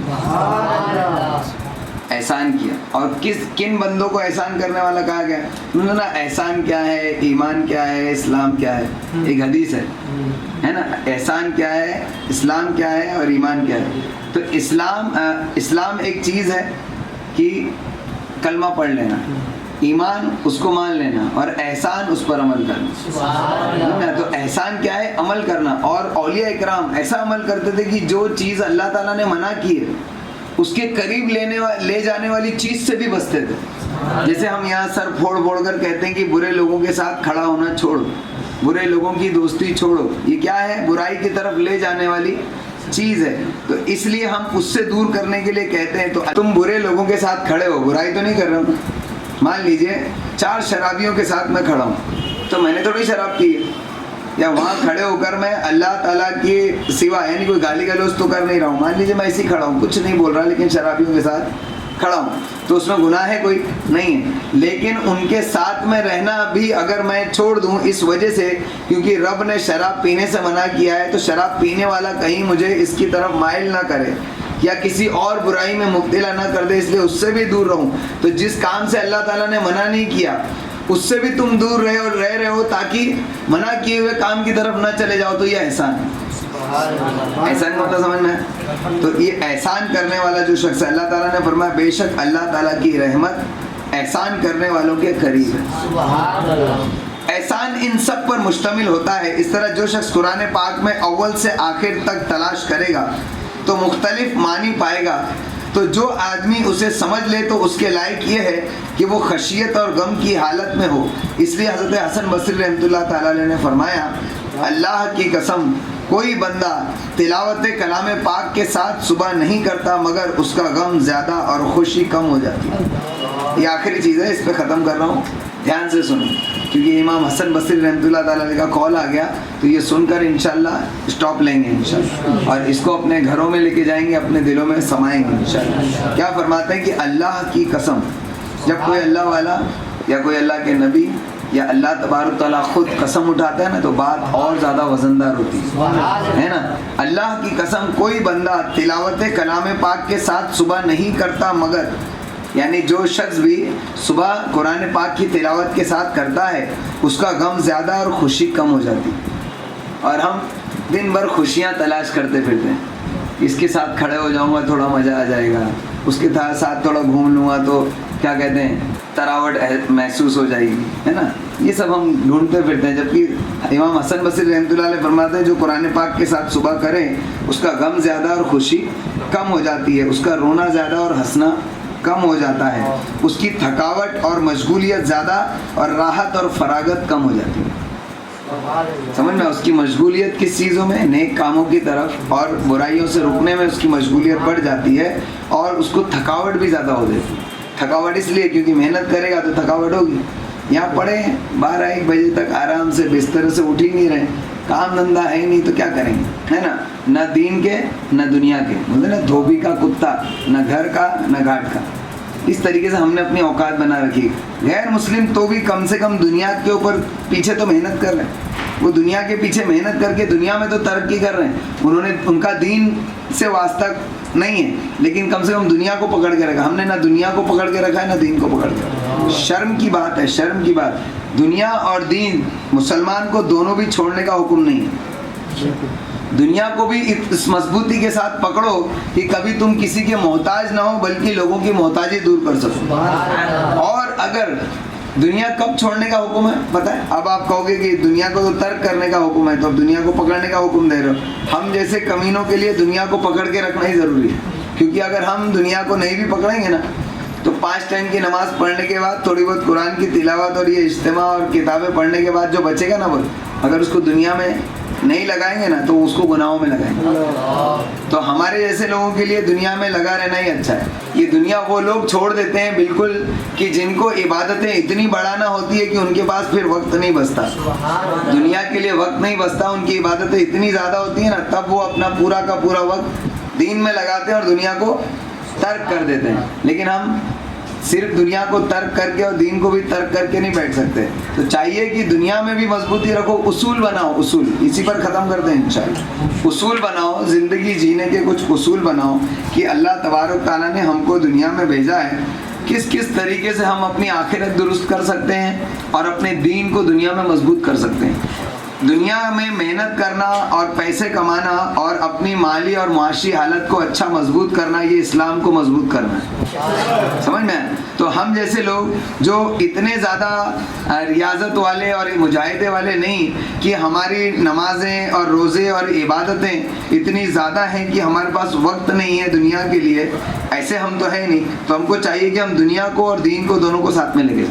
احسان کیا. اور کن بندوں کو احسان کرنے والا کہا گیا؟ انہوں نے احسان کیا ہے, ایمان کیا ہے, اسلام کیا ہے. ایک حدیث ہے نا, احسان کیا ہے, اسلام کیا ہے اور ایمان کیا ہے. تو اسلام ایک چیز ہے کہ کلمہ پڑھ لینا, ایمان اس کو مان لینا, اور احسان اس پر عمل کرنا. تو احسان کیا ہے؟ عمل کرنا. اور اولیاء اکرام ایسا عمل کرتے تھے کہ جو چیز اللہ تعالیٰ نے منع کی ہے اس کے قریب لے جانے والی چیز سے بھی بچتے تھے. جیسے ہم یہاں سر پھوڑ کر کہتے ہیں کہ برے لوگوں کے ساتھ کھڑا ہونا چھوڑو, برے لوگوں کی دوستی چھوڑو. یہ کیا ہے؟ برائی کی طرف لے جانے والی چیز ہے. تو اس لیے ہم اس سے دور کرنے کے لیے کہتے ہیں. تو تم برے لوگوں کے ساتھ کھڑے ہو, برائی تو نہیں کر رہا ہوں. مان لیجئے 4 شرابیوں کے ساتھ میں کھڑا ہوں, تو میں نے تھوڑی شراب پی ہے, یا وہاں کھڑے ہو کر میں اللہ تعالیٰ کے سوا یعنی کوئی گالی گلوچ تو کر نہیں رہا ہوں. مان لیجیے میں ایسے ہی کھڑا ہوں, کچھ نہیں بول رہا, لیکن شرابیوں کے ساتھ کھڑا ہوں, تو اس میں گناہ ہے کوئی نہیں ہے. لیکن ان کے ساتھ میں رہنا بھی اگر میں چھوڑ دوں اس وجہ سے, کیونکہ رب نے شراب پینے سے منع کیا ہے, تو شراب پینے والا کہیں مجھے اس کی طرف مائل نہ کرے یا کسی اور برائی میں مبتلا نہ کر دے, اس لیے اس سے بھی دور رہوں. تو جس کام سے اللہ تعالیٰ نے منع نہیں کیا اس سے بھی تم دور رہے اور رہ رہے ہو, تاکہ منع کیے ہوئے کام کی طرف نہ چلے جاؤ. تو یہ احسان ہے. احسان کا مطلب سمجھنا ہے. تو یہ احسان کرنے والا جو شخص ہے, اللہ تعالیٰ نے فرمایا بے شک اللہ تعالیٰ کی رحمت احسان کرنے والوں کے قریب ہے. احسان ان سب پر مشتمل ہوتا ہے. اس طرح جو شخص قرآن پاک میں اول سے آخر تک تلاش کرے گا تو مختلف معنی پائے گا. تو جو آدمی اسے سمجھ لے تو اس کے لائق یہ ہے کہ وہ خشیت اور غم کی حالت میں ہو. اس لیے حضرت حسن بصری رحمۃ اللہ تعالیٰ علیہ نے فرمایا, اللہ کی قسم کوئی بندہ تلاوت کلام پاک کے ساتھ صبح نہیں کرتا مگر اس کا غم زیادہ اور خوشی کم ہو جاتی ہے. یہ آخری چیز ہے, اس پہ ختم کر رہا ہوں, دھیان سے سنو, کیونکہ امام حسن بصری رحمۃ اللہ تعالیٰ علیہ کا کال آ گیا, تو یہ سن کر انشاءاللہ اسٹاپ لیں گے انشاءاللہ, اور اس کو اپنے گھروں میں لے کے جائیں گے, اپنے دلوں میں سمائیں گے انشاءاللہ. کیا فرماتے ہیں کہ اللہ کی قسم, جب کوئی اللہ والا یا کوئی اللہ کے نبی یا اللہ تبارک تعالیٰ خود قسم اٹھاتا ہے نا, تو بات اور زیادہ وزندار ہوتی ہے نا. اللہ کی قسم کوئی بندہ تلاوت کلام پاک کے ساتھ صبح نہیں کرتا مگر, یعنی جو شخص بھی صبح قرآن پاک کی تلاوت کے ساتھ کرتا ہے اس کا غم زیادہ اور خوشی کم ہو جاتی. اور ہم دن بھر خوشیاں تلاش کرتے پھرتے ہیں, اس کے ساتھ کھڑے ہو جاؤں گا تھوڑا مزہ آ جائے گا, اس کے ساتھ تھوڑا گھوم لوں گا تو کیا کہتے ہیں تراوٹ محسوس ہو جائے گی, ہے نا. یہ سب ہم ڈھونڈتے پھرتے ہیں. جبکہ امام حسن بصری رحمۃ اللہ علیہ فرماتے ہیں جو قرآن پاک کے ساتھ صبح کرے اس کا غم زیادہ اور خوشی کم ہو جاتی ہے, اس کا رونا زیادہ اور ہنسنا کم ہو جاتا ہے, اس کی تھکاوٹ اور مشغولیت زیادہ اور راحت اور فراغت کم ہو جاتی ہے. سمجھ میں, اس کی مشغولیت کس چیزوں میں, نیک کاموں کی طرف اور برائیوں سے رکنے میں اس کی مشغولیت بڑھ جاتی ہے, اور اس کو تھکاوٹ بھی زیادہ ہو جاتی ہے. تھکاوٹ اس لیے کیونکہ محنت کرے گا تو تھکاوٹ ہوگی. یہاں پڑے ہیں 12-1 بجے تک آرام سے بستر سے اٹھ ہی نہیں رہے, کام دھندہ ہے نہیں تو کیا کریں گے, ہے نا. نہ دین کے نہ دنیا کے, بولتے نا دھوبی کا کتا, نہ گھر کا نہ گھاٹ کا. اس طریقے سے ہم نے اپنی اوقات بنا رکھی. غیر مسلم تو بھی کم سے کم دنیا کے اوپر پیچھے تو محنت کر رہے ہیں, وہ دنیا کے پیچھے محنت کر کے دنیا میں تو ترقی کر رہے ہیں. انہوں نے, ان کا دین سے واسطہ نہیں ہے, لیکن کم سے کم دنیا کو پکڑ کے رکھا. ہم نے نہ دنیا کو پکڑ کے رکھا ہے نہ دین کو پکڑ کے رکھا. شرم کی بات ہے, شرم کی بات. دنیا اور دین, مسلمان کو دونوں بھی چھوڑنے کا حکم نہیں ہے. دنیا کو بھی اس مضبوطی کے ساتھ پکڑو کہ کبھی تم کسی کے محتاج نہ ہو بلکہ لوگوں کی محتاجی دور کر سکو. اور اگر دنیا کب چھوڑنے کا حکم ہے پتہ ہے, اب آپ کہو گے کہ دنیا کو تو ترک کرنے کا حکم ہے, تو اب دنیا کو پکڑنے کا حکم دے رہے ہو. ہم جیسے کمینوں کے لیے دنیا کو پکڑ کے رکھنا ہی ضروری ہے, کیونکہ اگر ہم دنیا کو نہیں بھی پکڑیں گے نا تو 5 ٹائم کی نماز پڑھنے کے بعد, تھوڑی بہت قرآن کی تلاوت اور یہ اجتماع اور کتابیں پڑھنے کے بعد جو بچے گا نا, وہ اگر اس کو دنیا میں نہیں لگائیں گے نا تو اس کو گناہوں میں لگائیں گے. تو ہمارے جیسے لوگوں کے لیے دنیا میں لگا رہنا ہی اچھا ہے. یہ دنیا وہ لوگ چھوڑ دیتے ہیں بالکل کہ جن کو عبادتیں اتنی بڑھانا ہوتی ہے کہ ان کے پاس پھر وقت نہیں بچتا, دنیا کے لیے وقت نہیں بچتا, ان کی عبادتیں اتنی زیادہ ہوتی ہیں نا, تب وہ اپنا پورا کا پورا وقت دین میں لگاتے ہیں اور دنیا کو ترک کر دیتے ہیں. لیکن ہم صرف دنیا کو ترک کر کے اور دین کو بھی ترک کر کے نہیں بیٹھ سکتے. تو چاہیے کہ دنیا میں بھی مضبوطی رکھو, اصول بناؤ, اصول. اسی پر ختم کرتے ہیں انشاءاللہ. اصول بناؤ, زندگی جینے کے کچھ اصول بناؤ کہ اللہ تبارک تعالیٰ نے ہم کو دنیا میں بھیجا ہے, کس کس طریقے سے ہم اپنی آخرت درست کر سکتے ہیں اور اپنے دین کو دنیا میں مضبوط کر سکتے ہیں. دنیا میں محنت کرنا اور پیسے کمانا اور اپنی مالی اور معاشی حالت کو اچھا مضبوط کرنا, یہ اسلام کو مضبوط کرنا ہے. سمجھ میں تو ہم جیسے لوگ جو اتنے زیادہ ریاضت والے اور مجاہدے والے نہیں کہ ہماری نمازیں اور روزے اور عبادتیں اتنی زیادہ ہیں کہ ہمارے پاس وقت نہیں ہے دنیا کے لیے، ایسے ہم تو ہے نہیں. تو ہم کو چاہیے کہ ہم دنیا کو اور دین کو دونوں کو ساتھ میں لگے،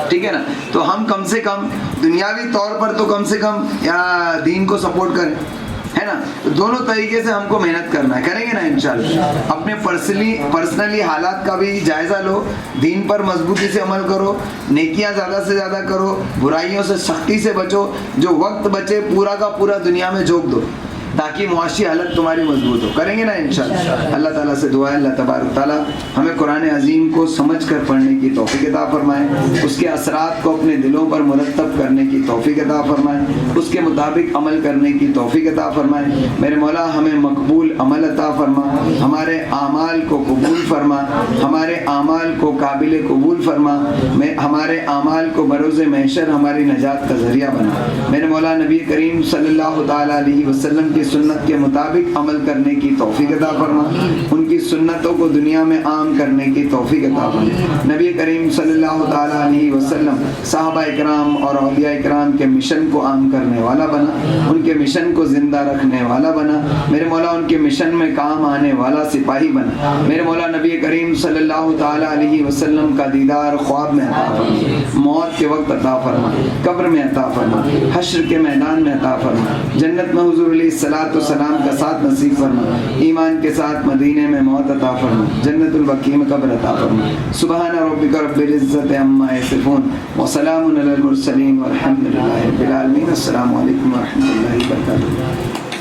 ٹھیک ہے نا. تو ہم کم سے کم دنیاوی طور پر تو کم سے کم یا دین کو سپورٹ کریں، ہے نا. دونوں طریقے سے ہم کو محنت کرنا ہے، کریں گے نا انشاءاللہ. اپنے پرسنلی حالات کا بھی جائزہ لو، دین پر مضبوطی سے عمل کرو، نیکیاں زیادہ سے زیادہ کرو، برائیوں سے سختی سے بچو، جو وقت بچے پورا کا پورا دنیا میں جھونک دو تاکہ معاشی حالت تمہاری مضبوط ہو. کریں گے نا انشاءاللہ. اللہ تعالیٰ سے دعا ہے اللہ تبارک تعالیٰ ہمیں قرآن عظیم کو سمجھ کر پڑھنے کی توفیق عطا فرمائے، اس کے اثرات کو اپنے دلوں پر مرتب کرنے کی توفیق عطا فرمائے، اس کے مطابق عمل کرنے کی توفیق عطا فرمائے. میرے مولا ہمیں مقبول عمل عطا فرما، ہمارے اعمال کو قبول فرما، ہمارے اعمال کو قابل قبول فرما، ہمارے اعمال کو بروز محشر ہماری نجات کا ذریعہ بنا. میرے مولا نبی کریم صلی اللہ تعالیٰ علیہ وسلم کی سنت کے مطابق عمل کرنے کی توفیق عطا فرما، ان کی سنتوں کو دنیا میں عام کرنے کی توفیق عطا فرما. نبی کریم صلی اللہ تعالیٰ علیہ وسلم صحابہ اکرام اور اولیاء اکرام کے مشن کو عام کرنے والا بنا، ان کے مشن کو زندہ رکھنے والا بنا. میرے مولا ان کے مشن میں کام آنے والا سپاہی بنا. میرے مولا نبی کریم صلی اللہ تعالیٰ علیہ وسلم کا دیدار خواب میں عطا فرما، موت کے وقت عطا فرما، قبر میں عطا فرما، حشر کے میدان میں عطا فرما، جنت میں حضور علیہ السلام و سلام کا ساتھ نصیب فرما، ایمان کے ساتھ مدینے میں موت عطا فرما، جنت البقیع میں قبر عطا فرما. سبحان ربک رب العزت عما یصفون وسلام علی المرسلین والحمد للہ رب العالمین. السلام علیکم ورحمۃ اللہ وبرکاتہ.